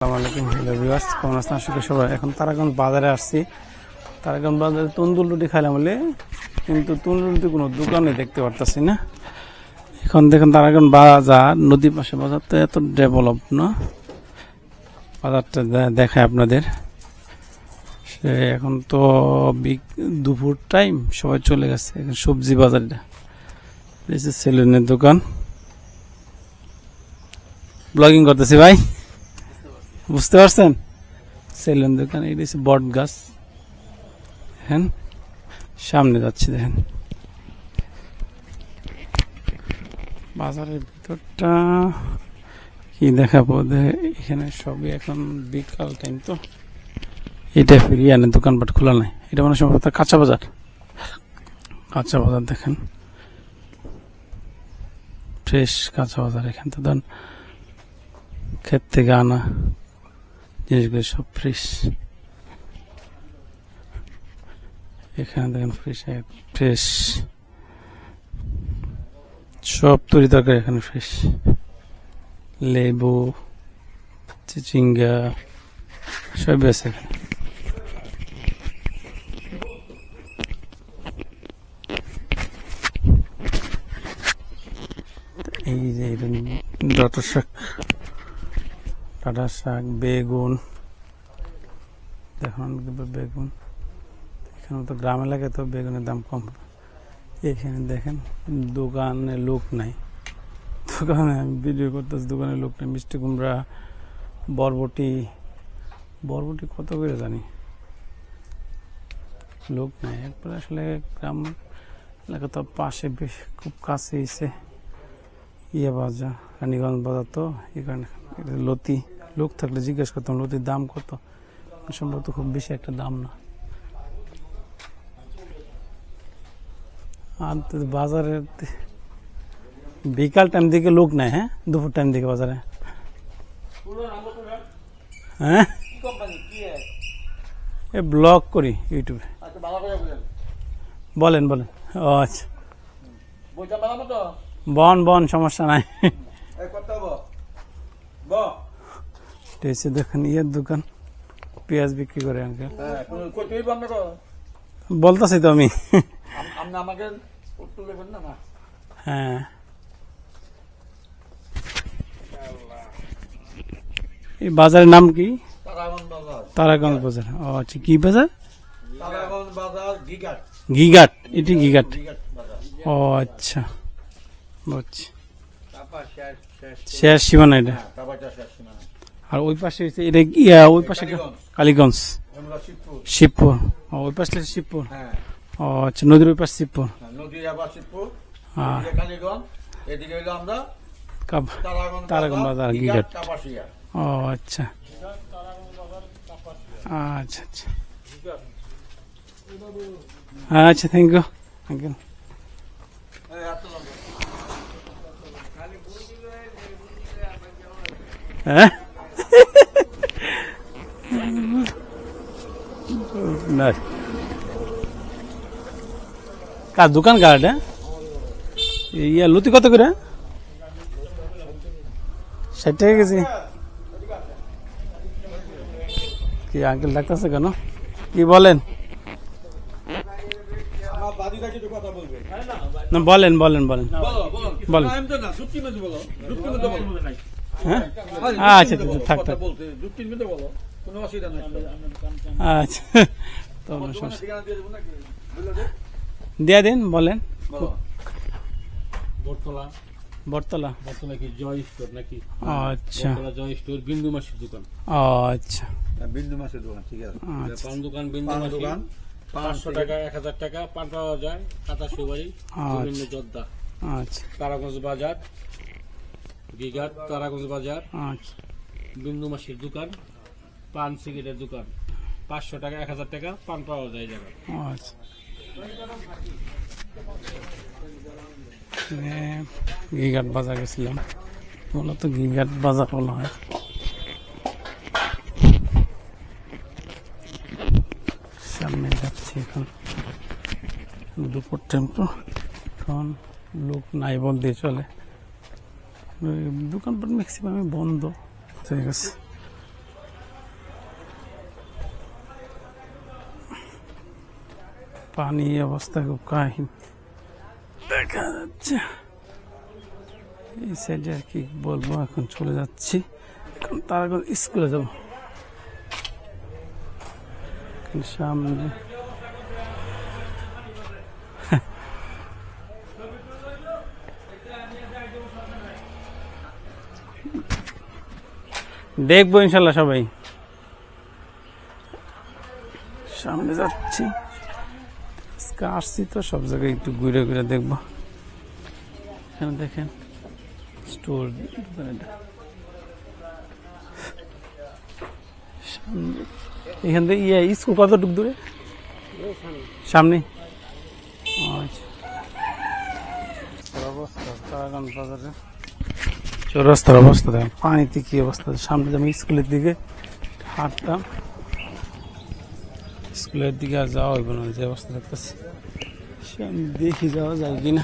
আসসালামু আলাইকুম hello viewers, কেমন আছেন? আশা করি সবাই। এখন তারাগঞ্জ বাজারে আসছি। তারাগঞ্জ বাজারে তন্দুর রুটি খাইলাম বলে, কিন্তু তন্দুর রুটি কোনো দোকানে দেখতে পারতেছি না। এখন দেখুন তারাগঞ্জ বাজার, নদীর পাশে বাজার, তো এত ডেভেলপ না বাজারটা। দেখায় আপনাদের। সে এখন তো দুপুর টাইম, সবাই চলে গেছে। এখন সবজি বাজারটা, সেলুনের দোকান। ব্লগিং করতেছি ভাই, বুঝতে পারছেন? সেলুন দোকান। এটা হচ্ছে বট গাছ। দেখেন সামনে যাচ্ছে, দেখেন বাজারের ভিতরটা কি দেখাবো। এখানে সবই এখন বিকাল টাইম, তো এটা ফিরিয়ে আনে, দোকানপাট খোলা নাই। এটা মানে সম্ভবত কাঁচা বাজার। কাঁচা বাজার দেখেন, ফ্রেশ কাঁচা বাজার। এখান তো ধরেন ক্ষেত থেকে আনা জিনিসগুলো সব ফ্রেশ। এখানে দেখেন ফ্রেশ ফ্রেশ সব তরি তরকারি এখানে ফ্রেশ। লেবু, চিচিঙ্গা সবই আছে এখানে। এই যে ডাঁটা শাক, বেগুন। দেখুন বেগুন, এখানে তো গ্রাম এলাকায় তো বেগুনের দাম কম। এখানে দেখেন দোকানে লোক নাই। দোকানে আমি ভিডিও করতেছি, দোকানে লোক নাই। মিষ্টি কুমড়া, বরবটি কত করে জানি, লোক নাই। এরপরে আসলে গ্রাম এলাকা তো পাশে, বেশ খুব কাছে এসে বাজার, রানীগঞ্জ বাজার। তো এখানে লতি, লোক থাকলে জিজ্ঞেস করতাম লতির দাম কত। সম্ভবত খুব বেশি একটা দাম না। আর বাজারে বিকাল টাইম দিকে লোক নাই। হ্যাঁ, দুপুর টাইম দিকে বাজারে। হ্যাঁ, এ ব্লগ করি ইউটিউবে। বলেন। ও আচ্ছা, বন সমস্যা নাই। দেখেন ইয়ের দোকান, পেঁয়াজ বিক্রি করে আঙ্কেল। বলতেছি তো আমি। হ্যাঁ, এই বাজারের নাম কি? তারাগঞ্জ বাজার। ও আচ্ছা, কি বাজার? ঘিঘাট। এটি ঘিঘাট। ও আচ্ছা, বুঝছি। শেষ সীমানা এটা। আর ওই পাশে এটা ওই পাশে কালীগঞ্জ, শিবপুর। ওই পাশে শিবপুর। ও আচ্ছা, নদীর ওই পাশে শিবপুর। তারাগঞ্জ বাজার, ঘিঘাট। ও আচ্ছা আচ্ছা আচ্ছা আচ্ছা, থ্যাংক ইউ আঙ্কেল। হ্যাঁ, কার দোকান? কার্ড? ইয়া লতি কত করে? 60 টাকা কেজি। কি আঙ্কেল ডাকতেছে কেন? কি বলেন? না, বলেন। হ্যাঁ, আচ্ছা থাক। আচ্ছা, দিয়ে দিন, বলেন। বটতলা কি জয় স্টোর নাকি? আচ্ছা, জয় স্টোর বিন্দু মাসির দোকান। আচ্ছা, বিন্দু মাসির দোকান, ঠিক আছে। পান দোকান, বিন্দু মাসির দোকান। 500 টাকা, 1000 টাকা পান পাওয়া যায়। কাঁচা সুপারি, বিভিন্ন জর্দা। আচ্ছা, তারাগঞ্জ বাজার, ঘিঘাট, তারাগঞ্জ বাজার। আচ্ছা, বিন্দু মাসির দোকান, পান সিগারেটের দোকান। 500 টাকা, 1000 টাকা পান পাওয়া যায় জায়গা। আচ্ছা, ঘিঘাট বাজার গেছিলাম, মূলত ঘিঘাট বাজার বলা হয়। সামনে যাচ্ছি এখন, দুপুর টাইম তো, এখন লোক নাই বলতে চলে। দোকানপাট ম্যাক্সিমামই বন্ধ। ঠিক আছে। পানি অবস্থা খুব কাহিন দেখা যাচ্ছে। এই সাইডে আর কি বলবো, এখন চলে যাচ্ছি, এখন তারাগঞ্জ স্কুলে যাব। সামনে দেখবো ইনশাল্লাহ সবাই। সামনে যাচ্ছি, আসছি তো সব জায়গায় একটু ঘুরে ঘুরে দেখবো। এখানে দেখেন স্টোর, এখান থেকে স্কুল কতটুকু দূরে? সামনে। আচ্ছা, তারাগঞ্জ বাজারে চৌরাস্তার অবস্থা দেখেন, পানিতে কি অবস্থা। সামনে যেমন স্কুলের দিকে হাঁটতাম, স্কুলের দিকে আর যাওয়া হইব না, যে অবস্থা দেখতেছি। আমি দেখি যাওয়া যায় কিনা,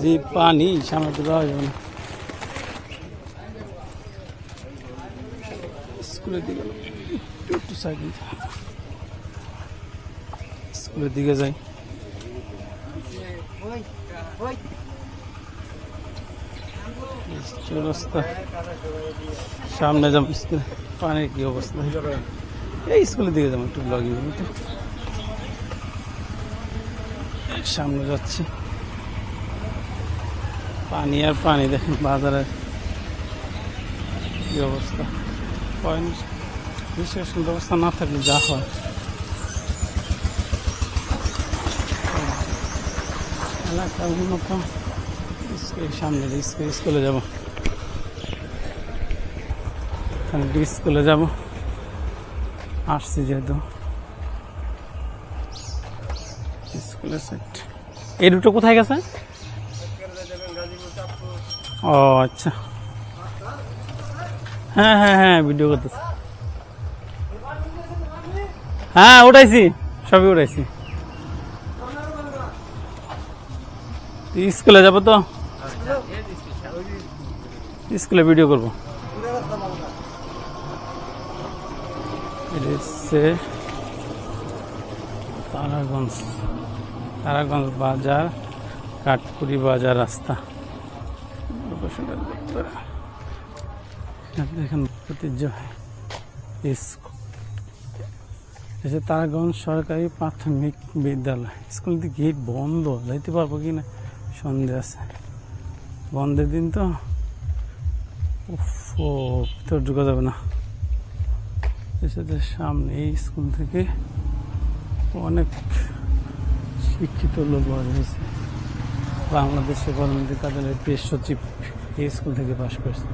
যে পানি সামনে তো যাওয়া যাবে না। স্কুলের দিকে একটু সাইড, স্কুলের দিকে যাই। চৌরাস্তা সামনে যাবো, স্কুলে পানির কি অবস্থা। এই স্কুলের দিকে যাবো, একটু ব্লগিং সামনে যাচ্ছি। পানি আর পানি, দেখেন বাজারের কি অবস্থা। নিষ্কাশন ব্যবস্থা না থাকলে যা হয়। এলাকার উন্নত সামনে স্কুলে যাব, স্কুলে যাব, আসছি যেহেতু স্কুলের সাইড। এই দুটো কোথায় গেছে? ও আচ্ছা, হ্যাঁ হ্যাঁ হ্যাঁ, ভিডিও করতেছি। হ্যাঁ উঠাইছি, সবই উঠাইছি। স্কুলে যাবো তো, স্কুলে ভিডিও করবো। তারাগঞ্জ, তারাগঞ্জ বাজার, কাঠপুরি বাজার রাস্তা। দেখেন ঐতিহ্যবাহী তারাগঞ্জ সরকারি প্রাথমিক বিদ্যালয়। স্কুল গেট বন্ধ, যাইতে পারবো কিনা সন্দেহ আছে। বন্ধের দিন তো ভিতর ঢুকা যাবে না। সামনে এই স্কুল থেকে অনেক শিক্ষিত লোক বার হয়েছে। বাংলাদেশের প্রধানমন্ত্রী কার্যালয়ের প্রেস সচিব এই স্কুল থেকে পাশ করেছে।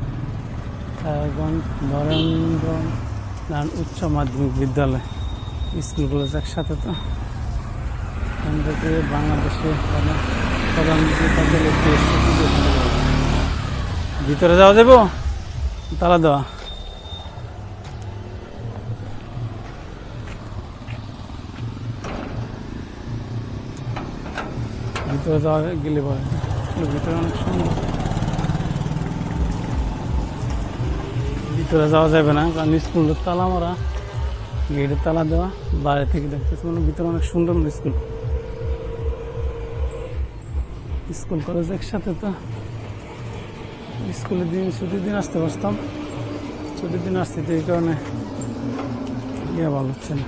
তারাগঞ্জ নরেন্দ্রনাথ উচ্চ মাধ্যমিক বিদ্যালয়, স্কুলগুলো একসাথে তো। এখান থেকে বাংলাদেশের প্রধানমন্ত্রী কার্যালয়ের প্রেস সচিব। ভিতরে যাওয়া যাবো, তালা দেওয়া। ভিতরে যাওয়া গেলে পরে ভিতরে অনেক সুন্দর। ভিতরে যাওয়া যাবে না, কারণ স্কুলের তালা মারা, গেটের তালা দেওয়া। বাইরে থেকে দেখতেছি মানে ভিতরে অনেক সুন্দর স্কুল। স্কুল কলেজ একসাথে তো। স্কুলের দিন ছুটির দিন আসতে পারতাম, ছুটির দিন আসছি তো, এই কারণে ভালো হচ্ছে না।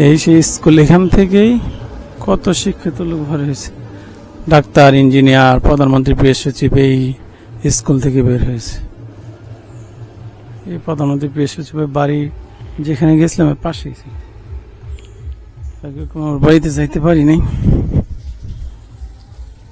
এই সেই স্কুল, এখান থেকেই কত শিক্ষিত লোক ভর হয়েছে। ডাক্তার, ইঞ্জিনিয়ার, প্রধানমন্ত্রী, প্রেস সচিব এই স্কুল থেকে বের হয়েছে। এই প্রধানমন্ত্রী প্রেস সচিবের বাড়ি যেখানে গেছিলাম পাশেই, বাড়িতে যাইতে পারি নাই।